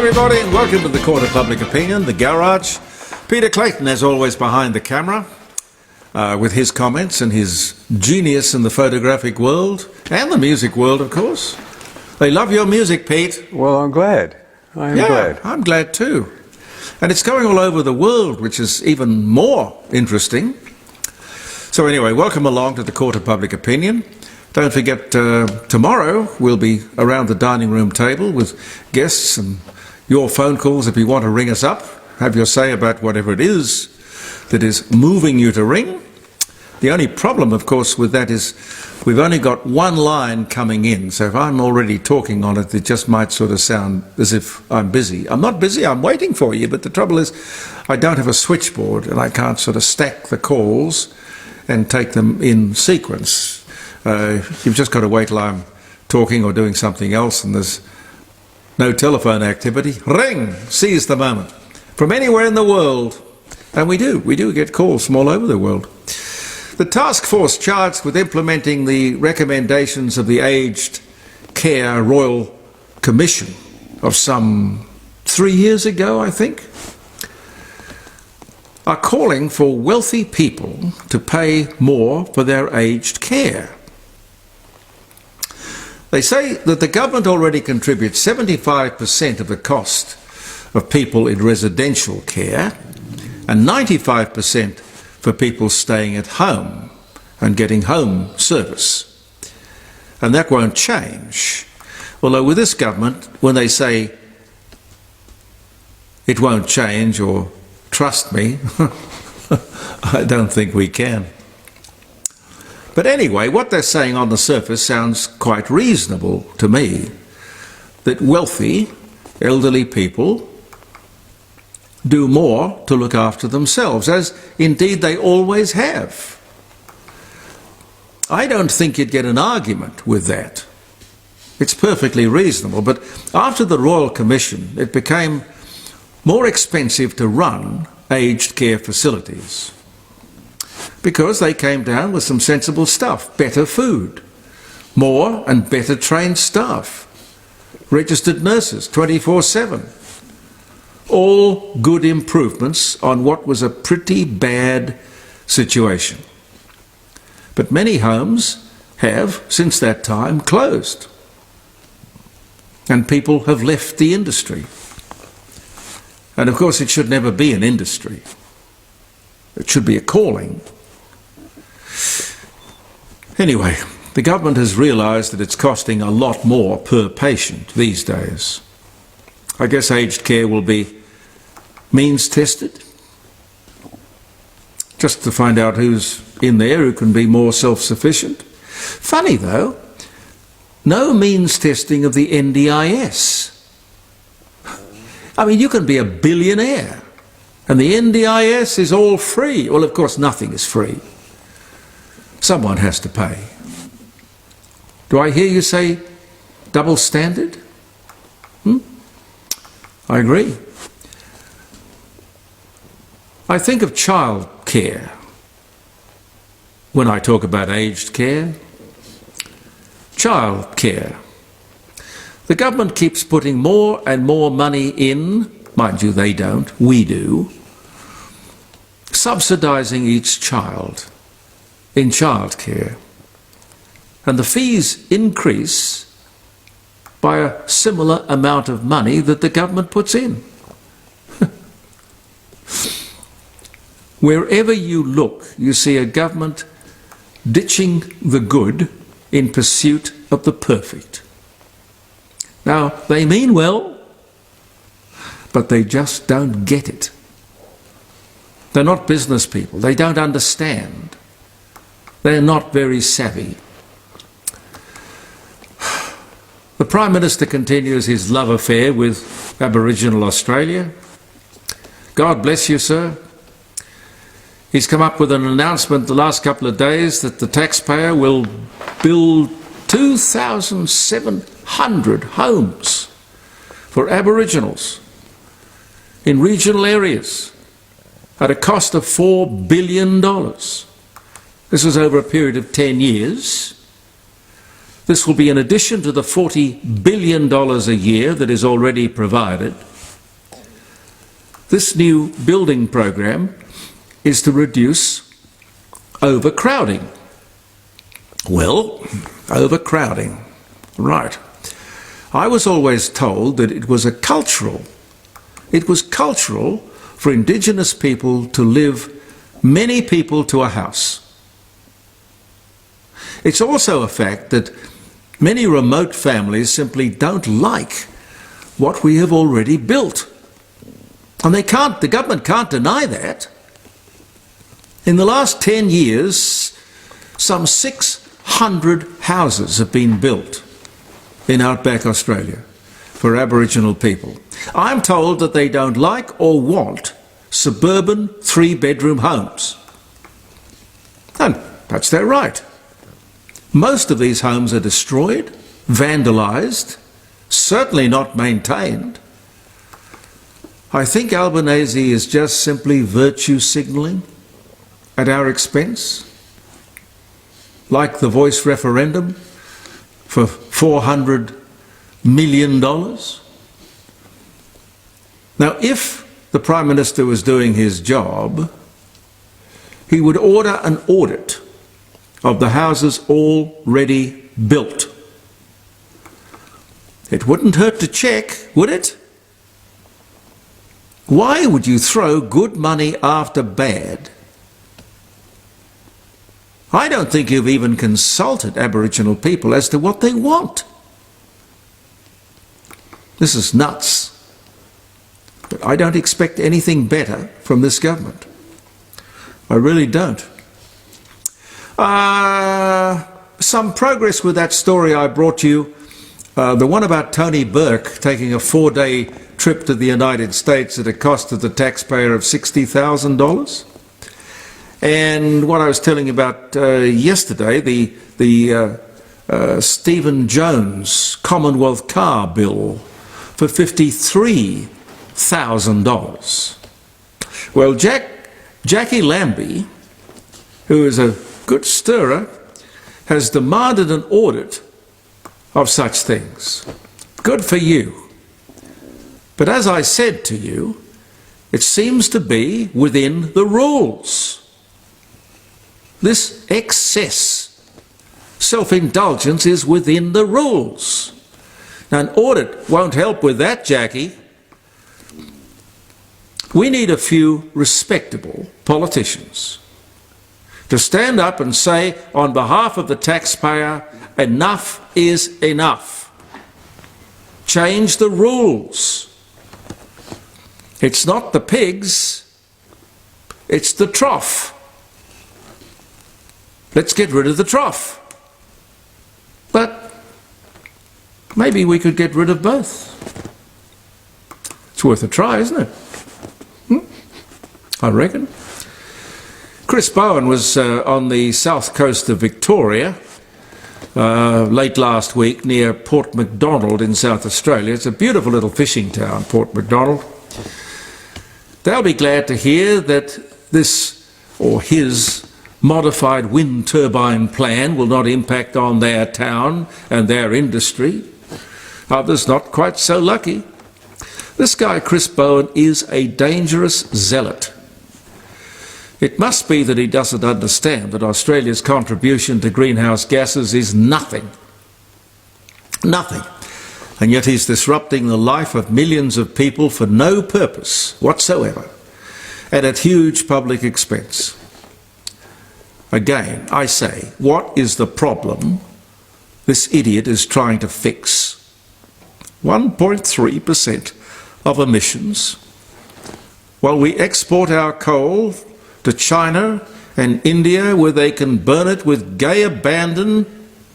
everybody, and welcome to the Court of Public Opinion, the Garage. Peter Clayton, as always, behind the camera, with his comments and his genius in the photographic world, and the music world, of course. They love your music, Pete. Well, I'm glad. I'm glad. I'm glad too. And it's going all over the world, which is even more interesting. So anyway, welcome along to the Court of Public Opinion. Don't forget, tomorrow we'll be around the dining room table with guests and your phone calls if you want to ring us up. Have your say about whatever it is that is moving you to ring. The only problem, of course, with that is we've only got one line coming in. So if I'm already talking on it, it just might sort of sound as if I'm busy. I'm not busy, I'm waiting for you. But the trouble is I don't have a switchboard and I can't sort of stack the calls and take them in sequence. You've just got to wait till I'm talking or doing something else and there's no telephone activity. Ring! Seize the moment. From anywhere in the world. And we do get calls from all over the world. The task force charged with implementing the recommendations of the Aged Care Royal Commission of some 3 years ago, I think, are calling for wealthy people to pay more for their aged care. They say that the government already contributes 75% of the cost of people in residential care and 95% for people staying at home and getting home service. And that won't change. Although with this government, when they say it won't change or trust me, I don't think we can. But anyway, what they're saying on the surface sounds quite reasonable to me, that wealthy, elderly people do more to look after themselves, as indeed they always have. I don't think you'd get an argument with that. It's perfectly reasonable, but after the Royal Commission, it became more expensive to run aged care facilities, because they came down with some sensible stuff. Better food, more and better trained staff, registered nurses 24/7. All good improvements on what was a pretty bad situation. But many homes have, since that time, closed. And people have left the industry. And of course it should never be an industry. It should be a calling. Anyway, the government has realised that it's costing a lot more per patient these days. I guess aged care will be means tested, just to find out who's in there who can be more self-sufficient. Funny though, no means testing of the NDIS. I mean, you can be a billionaire and the NDIS is all free. Well, of course, nothing is free. Someone has to pay. Do I hear you say double standard? I agree. I think of child care when I talk about aged care. Child care. The government keeps putting more and more money in, mind you they don't, we do, subsidising each child in childcare, and the fees increase by a similar amount of money that the government puts in. Wherever you look, you see a government ditching the good in pursuit of the perfect. Now, they mean well, but they just don't get it. They're not business people. They don't understand. They're not very savvy. The Prime Minister continues his love affair with Aboriginal Australia. God bless you, sir. He's come up with an announcement the last couple of days that the taxpayer will build 2,700 homes for Aboriginals in regional areas at a cost of $4 billion. This is over a period of 10 years. This will be in addition to the $40 billion a year that is already provided. this new building program is to reduce overcrowding. Well, overcrowding, right. I was always told that it was cultural for Indigenous people to live many people to a house. It's also a fact that many remote families simply don't like what we have already built. And the government can't deny that. In the last 10 years, some 600 houses have been built in outback Australia for Aboriginal people. I'm told that they don't like or want suburban 3-bedroom homes. And that's their right. Most of these homes are destroyed, vandalised, certainly not maintained. I think Albanese is just simply virtue signalling at our expense, like the Voice referendum for $400 million. Now, if the Prime Minister was doing his job, he would order an audit of the houses already built. It wouldn't hurt to check, would it? Why would you throw good money after bad? I don't think you've even consulted Aboriginal people as to what they want. This is nuts. But I don't expect anything better from this government. I really don't. Some progress with that story I brought you, the one about Tony Burke taking a 4-day trip to the United States at a cost of the taxpayer of $60,000. And what I was telling you about yesterday, the Stephen Jones Commonwealth car bill for $53,000. Well, Jackie Lambie, who is a good stirrer, has demanded an audit of such things. Good for you. But as I said to you, it seems to be within the rules. This excess, self-indulgence is within the rules. Now, an audit won't help with that, Jackie. We need a few respectable politicians to stand up and say, on behalf of the taxpayer, enough is enough. Change the rules. It's not the pigs, it's the trough. Let's get rid of the trough. But maybe we could get rid of both. It's worth a try, isn't it? I reckon. Chris Bowen was on the south coast of Victoria late last week near Port Macdonald in South Australia. It's a beautiful little fishing town, Port Macdonald. They'll be glad to hear that this, or his, modified wind turbine plan will not impact on their town and their industry. Others not quite so lucky. This guy, Chris Bowen, is a dangerous zealot. It must be that he doesn't understand that Australia's contribution to greenhouse gases is nothing. Nothing. And yet he's disrupting the life of millions of people for no purpose whatsoever, and at huge public expense. Again, I say, what is the problem this idiot is trying to fix? 1.3% of emissions. While we export our coal to China and India, where they can burn it with gay abandon,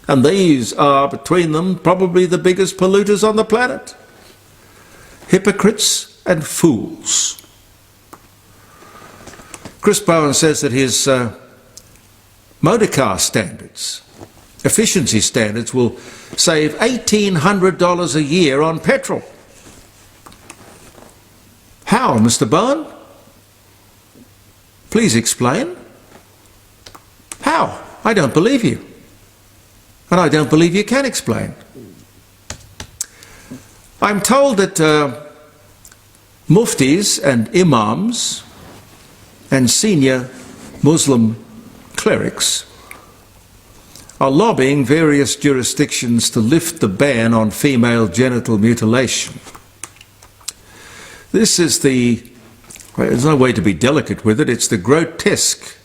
and these are, between them, probably the biggest polluters on the planet. Hypocrites and fools. Chris Bowen says that his motor car standards, efficiency standards, will save $1,800 a year on petrol. How, Mr. Bowen? Please explain. How? I don't believe you. And I don't believe you can explain. I'm told that Muftis and imams and senior Muslim clerics are lobbying various jurisdictions to lift the ban on female genital mutilation. This is there's no way to be delicate with it, it's the grotesque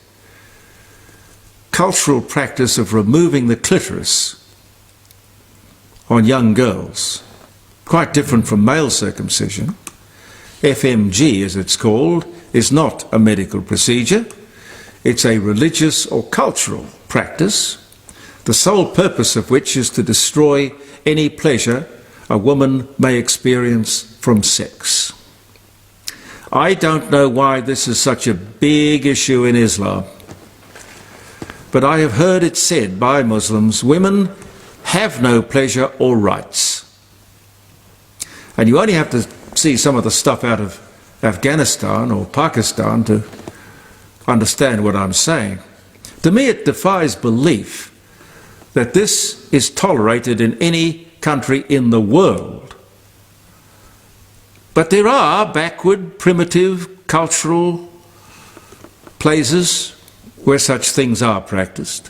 cultural practice of removing the clitoris on young girls. Quite different from male circumcision. FMG, as it's called, is not a medical procedure. It's a religious or cultural practice, the sole purpose of which is to destroy any pleasure a woman may experience from sex. I don't know why this is such a big issue in Islam, but I have heard it said by Muslims, women have no pleasure or rights. And you only have to see some of the stuff out of Afghanistan or Pakistan to understand what I'm saying. To me, it defies belief that this is tolerated in any country in the world. But there are backward, primitive, cultural places where such things are practiced.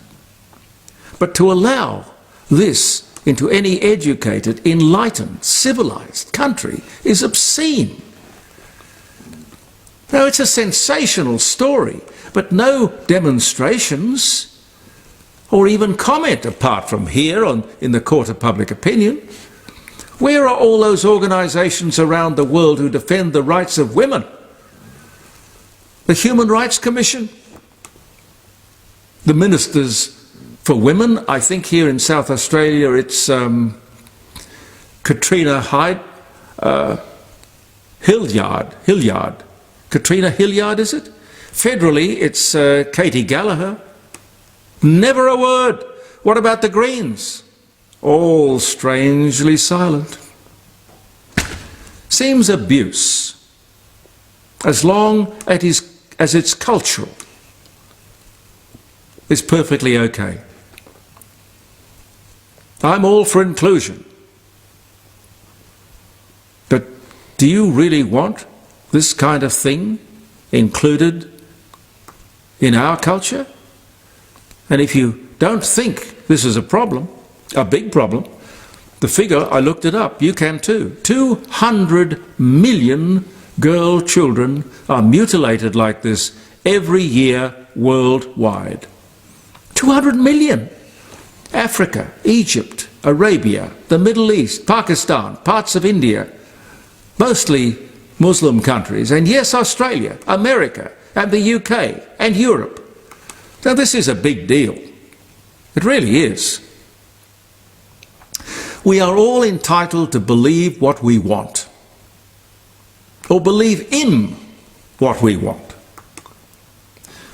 But to allow this into any educated, enlightened, civilized country is obscene. Now, it's a sensational story, but no demonstrations or even comment apart from here in the court of public opinion. Where are all those organisations around the world who defend the rights of women? The Human Rights Commission? The Ministers for Women, I think here in South Australia it's Katrina Hilliard. Katrina Hilliard, is it? Federally, it's Katie Gallagher. Never a word. What about the Greens? All strangely silent. Seems abuse, as long as it's cultural, is perfectly okay. I'm all for inclusion. But do you really want this kind of thing included in our culture? And if you don't think this is a problem, a big problem, the figure, I looked it up, you can too. 200 million girl children are mutilated like this every year worldwide. 200 million. Africa, Egypt, Arabia, the Middle East, Pakistan, parts of India, mostly Muslim countries, and yes, Australia, America, and the UK, and Europe. Now, this is a big deal. It really is. We are all entitled to believe what we want, or believe in what we want.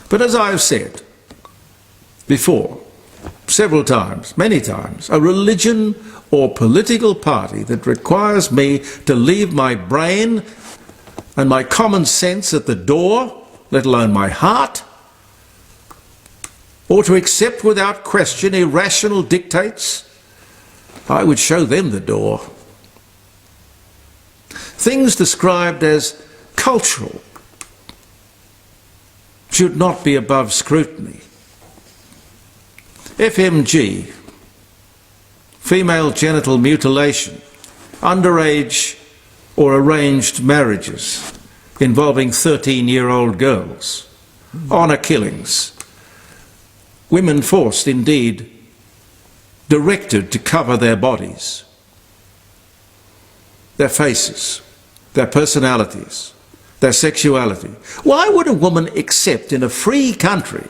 But as I have said before, several times, many times, a religion or political party that requires me to leave my brain and my common sense at the door, let alone my heart, or to accept without question irrational dictates, I would show them the door. Things described as cultural should not be above scrutiny. FMG, female genital mutilation, underage or arranged marriages involving 13-year-old girls, honour killings, women forced, indeed, directed to cover their bodies, their faces, their personalities, their sexuality. Why would a woman accept in a free country?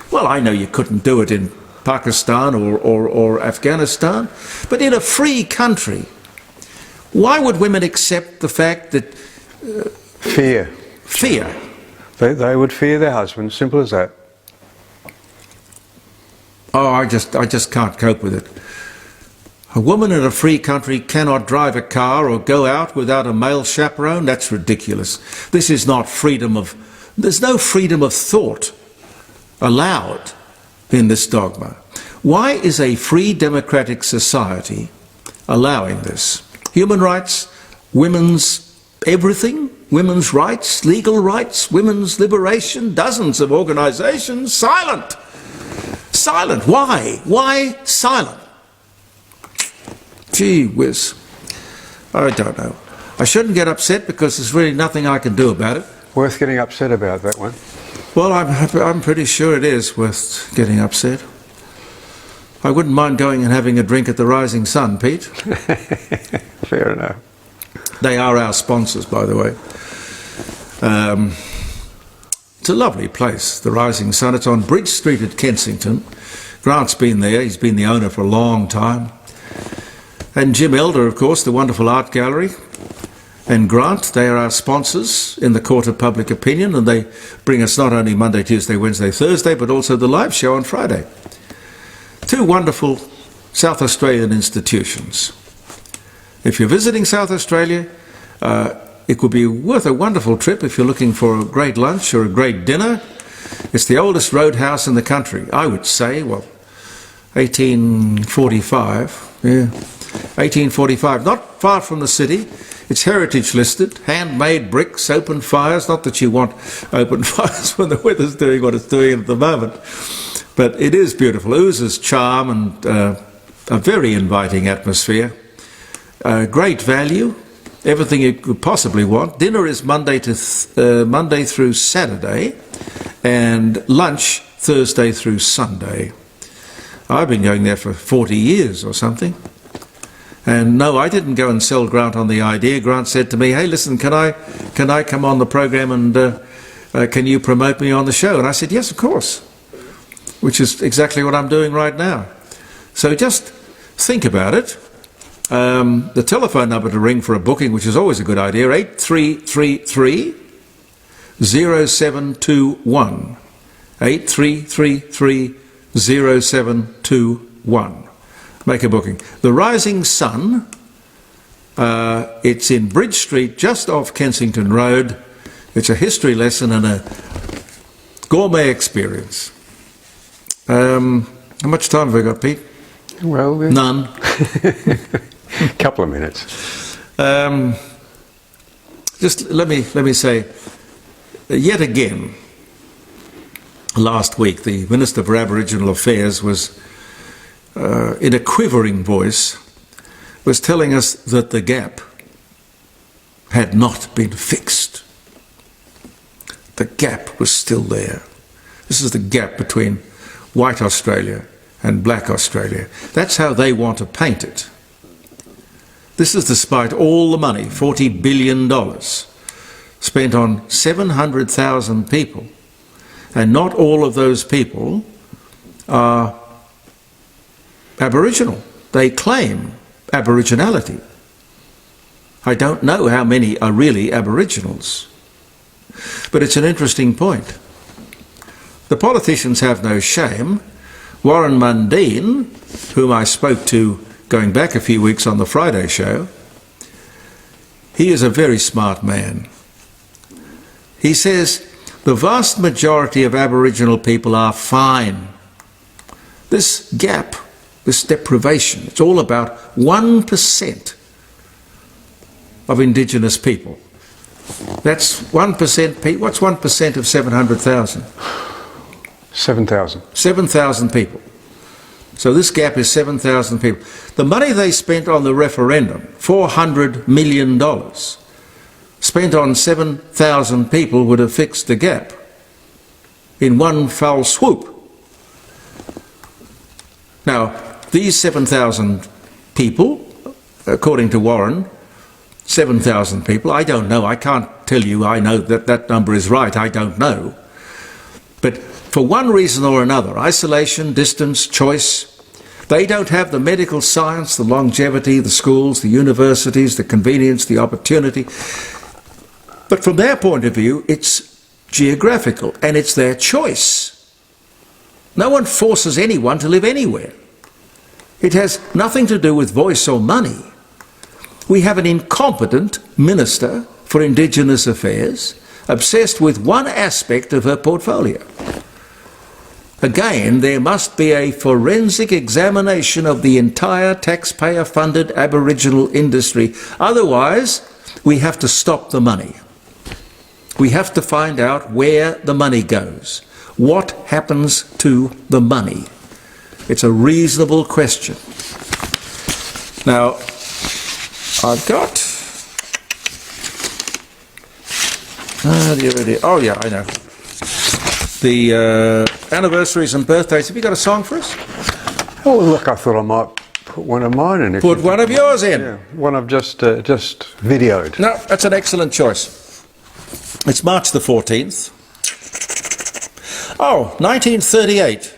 Well, I know you couldn't do it in Pakistan or Afghanistan, but in a free country, why would women accept the fact that... Fear. Fear. They would fear their husbands, simple as that. Oh, I just can't cope with it. A woman in a free country cannot drive a car or go out without a male chaperone? That's ridiculous. This is not freedom of... There's no freedom of thought allowed in this dogma. Why is a free democratic society allowing this? Human rights, women's everything, women's rights, legal rights, women's liberation, dozens of organisations, silent. Silent. Why? Why silent? Gee whiz. I don't know. I shouldn't get upset because there's really nothing I can do about it. Worth getting upset about, that one. Well, I'm pretty sure it is worth getting upset. I wouldn't mind going and having a drink at the Rising Sun, Pete. Fair enough. They are our sponsors, by the way. It's a lovely place, the Rising Sun. It's on Bridge Street at Kensington. Grant's been there. He's been the owner for a long time. And Jim Elder, of course, the wonderful art gallery. And Grant, they are our sponsors in the Court of Public Opinion, and they bring us not only Monday, Tuesday, Wednesday, Thursday, but also the live show on Friday. Two wonderful South Australian institutions. If you're visiting South Australia, it would be worth a wonderful trip if you're looking for a great lunch or a great dinner. It's the oldest roadhouse in the country, I would say. Well, 1845, yeah. 1845, not far from the city. It's heritage listed, handmade bricks, open fires. Not that you want open fires when the weather's doing what it's doing at the moment. But it is beautiful. Oozes charm and a very inviting atmosphere. Great value. Everything you could possibly want. Dinner is Monday through Saturday, and lunch Thursday through Sunday. I've been going there for 40 years or something. And no, I didn't go and sell Grant on the idea. Grant said to me, "Hey, listen, can I come on the program and can you promote me on the show?" And I said, "Yes, of course," which is exactly what I'm doing right now. So just think about it. The telephone number to ring for a booking, which is always a good idea, 8333 0721. 8333 0721. Make a booking. The Rising Sun, it's in Bridge Street, just off Kensington Road. It's a history lesson and a gourmet experience. How much time have we got, Pete? Well, none. Couple of minutes. Just let me say, yet again, last week the Minister for Aboriginal Affairs was, in a quivering voice, was telling us that the gap had not been fixed. The gap was still there. This is the gap between white Australia and black Australia. That's how they want to paint it. This is despite all the money, $40 billion, spent on 700,000 people. And not all of those people are Aboriginal. They claim Aboriginality. I don't know how many are really Aboriginals. But it's an interesting point. The politicians have no shame. Warren Mundine, whom I spoke to going back a few weeks on the Friday show, he is a very smart man. He says the vast majority of Aboriginal people are fine. This gap, this deprivation, it's all about 1% of Indigenous people. That's 1%. What's 1% of 700,000? 7,000. 7,000 people. So this gap is 7,000 people. The money they spent on the referendum, $400 million, spent on 7,000 people would have fixed the gap in one foul swoop. Now, these 7,000 people, according to Warren, 7,000 people, I don't know, I can't tell you I know that that number is right, I don't know. But for one reason or another, isolation, distance, choice, they don't have the medical science, the longevity, the schools, the universities, the convenience, the opportunity. But from their point of view, it's geographical and it's their choice. No one forces anyone to live anywhere. It has nothing to do with voice or money. We have an incompetent Minister for Indigenous Affairs obsessed with one aspect of her portfolio. Again, there must be a forensic examination of the entire taxpayer-funded Aboriginal industry. Otherwise, we have to stop the money. We have to find out where the money goes. What happens to the money? It's a reasonable question. Now, I've got... Oh yeah, I know. The anniversaries and birthdays. Have you got a song for us? Oh, look, I thought I might put one of mine in. Put one of yours in. Yeah, one I've just videoed. No, that's an excellent choice. It's March the 14th. Oh, 1938.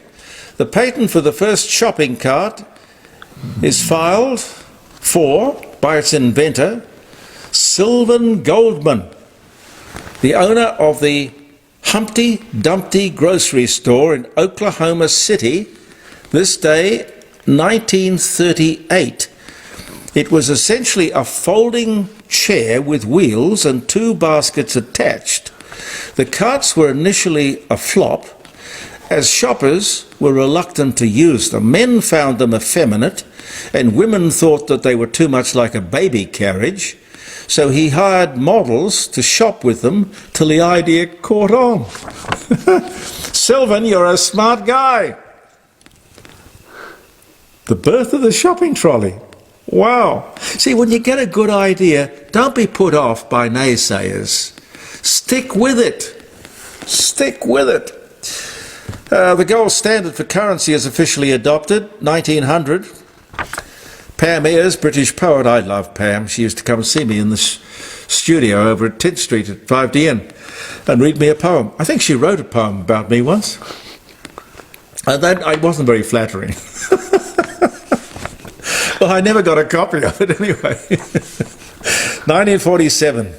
The patent for the first shopping cart is filed for, by its inventor, Sylvan Goldman, the owner of the Humpty Dumpty grocery store in Oklahoma City, this day, 1938. It was essentially a folding chair with wheels and two baskets attached. The carts were initially a flop, as shoppers were reluctant to use them. Men found them effeminate, and women thought that they were too much like a baby carriage. So he hired models to shop with them till the idea caught on. Sylvan, you're a smart guy. The birth of the shopping trolley. Wow. See, when you get a good idea, don't be put off by naysayers. Stick with it. Stick with it. The gold standard for currency is officially adopted, 1900. Pam Ayres, British poet. I love Pam. She used to come and see me in the studio over at 10th Street at 5DN and read me a poem. I think she wrote a poem about me once. And that wasn't very flattering. Well, I never got a copy of it anyway. 1947,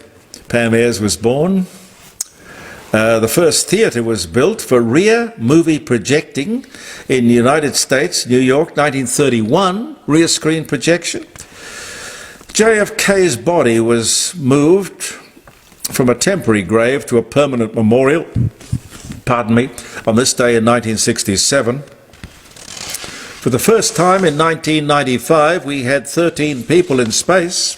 Pam Ayres was born. The first theatre was built for rear movie projecting in the United States, New York, 1931, rear screen projection. JFK's body was moved from a temporary grave to a permanent memorial, on this day in 1967. For the first time in 1995, we had 13 people in space.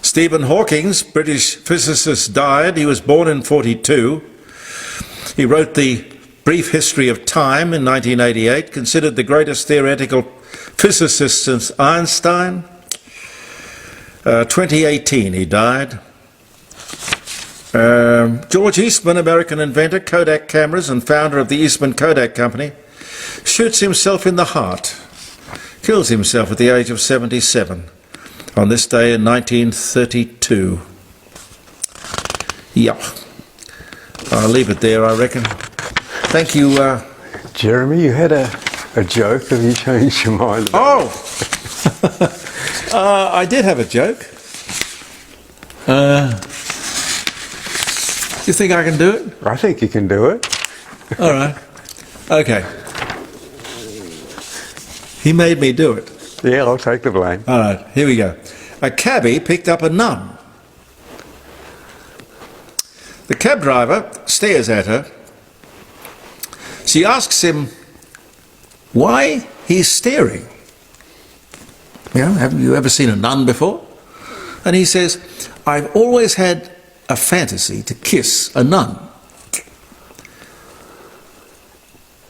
Stephen Hawking, British physicist, died. He was born in 1942. He wrote The Brief History of Time in 1988, considered the greatest theoretical physicist since Einstein. 2018 he died. George Eastman, American inventor, Kodak cameras, and founder of the Eastman Kodak Company, shoots himself in the heart, kills himself at the age of 77 on this day in 1932. Yeah, I'll leave it there, I reckon. Thank you. Jeremy, you had a joke. Have you changed your mind? Oh! I did have a joke. You think I can do it? I think you can do it. All right. Okay. He made me do it. Yeah, I'll take the blame. All right, here we go. A cabbie picked up a nun. The cab driver stares at her. She asks him why he's staring. You know, have you ever seen a nun before? And he says, I've always had a fantasy to kiss a nun.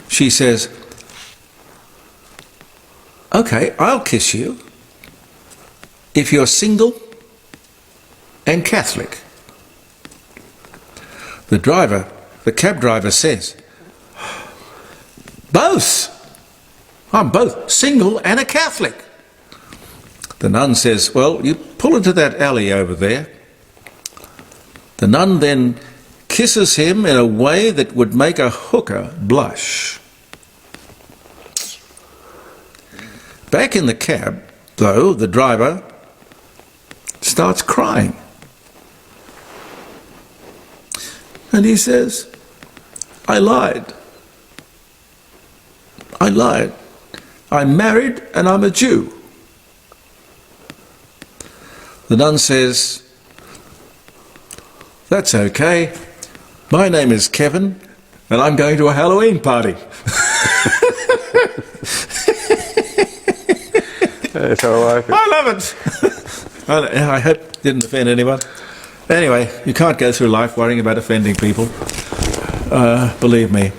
She says, okay, I'll kiss you if you're single and Catholic. The cab driver says, both. I'm both single and a Catholic. The nun says, well, you pull into that alley over there. The nun then kisses him in a way that would make a hooker blush. Back in the cab, though, the driver starts crying. And he says, I lied. I lied. I'm married and I'm a Jew. The nun says, that's okay. My name is Kevin and I'm going to a Halloween party. That's all I like it. I love it. I hope it didn't offend anyone. Anyway, you can't go through life worrying about offending people. Believe me.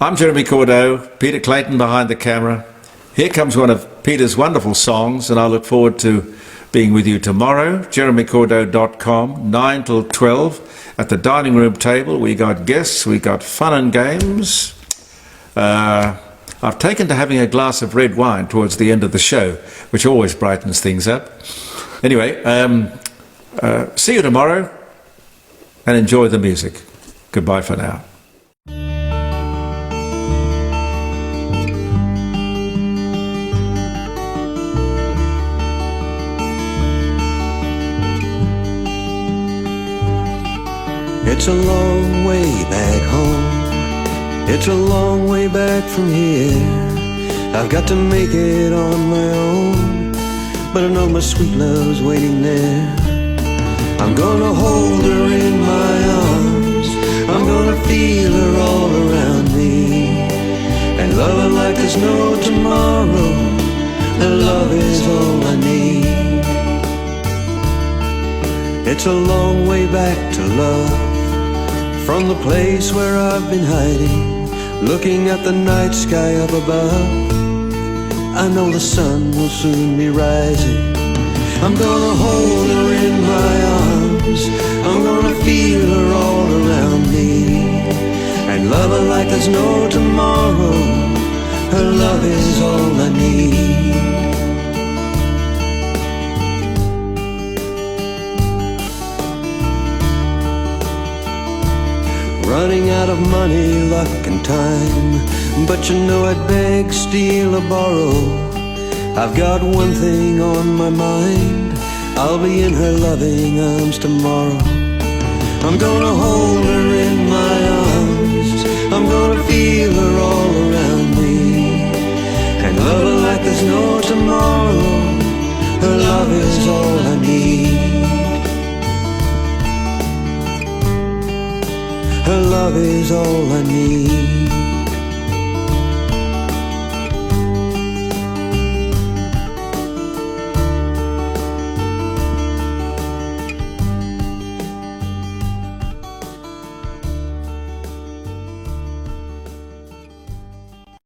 I'm Jeremy Cordeaux, Peter Clayton behind the camera. Here comes one of Peter's wonderful songs, and I look forward to being with you tomorrow. JeremyCordeaux.com, 9 till 12 at the dining room table. We got guests, we got fun and games. I've taken to having a glass of red wine towards the end of the show, which always brightens things up. Anyway, see you tomorrow and enjoy the music. Goodbye for now. It's a long way back home. It's a long way back from here. I've got to make it on my own, but I know my sweet love's waiting there. I'm gonna hold her in my arms, I'm gonna feel her all around me, and love her like there's no tomorrow. Her love is all I need. It's a long way back to love, from the place where I've been hiding, looking at the night sky up above. I know the sun will soon be rising. I'm gonna hold her in my arms, I'm gonna feel her all around me, and love her like there's no tomorrow. Her love is all I need. Running out of money, luck and time, but you know I'd beg, steal or borrow. I've got one thing on my mind, I'll be in her loving arms tomorrow. I'm gonna hold her in my arms, I'm gonna feel her all around me, and love her like there's no tomorrow. Her love is all I need. Her love is all I need.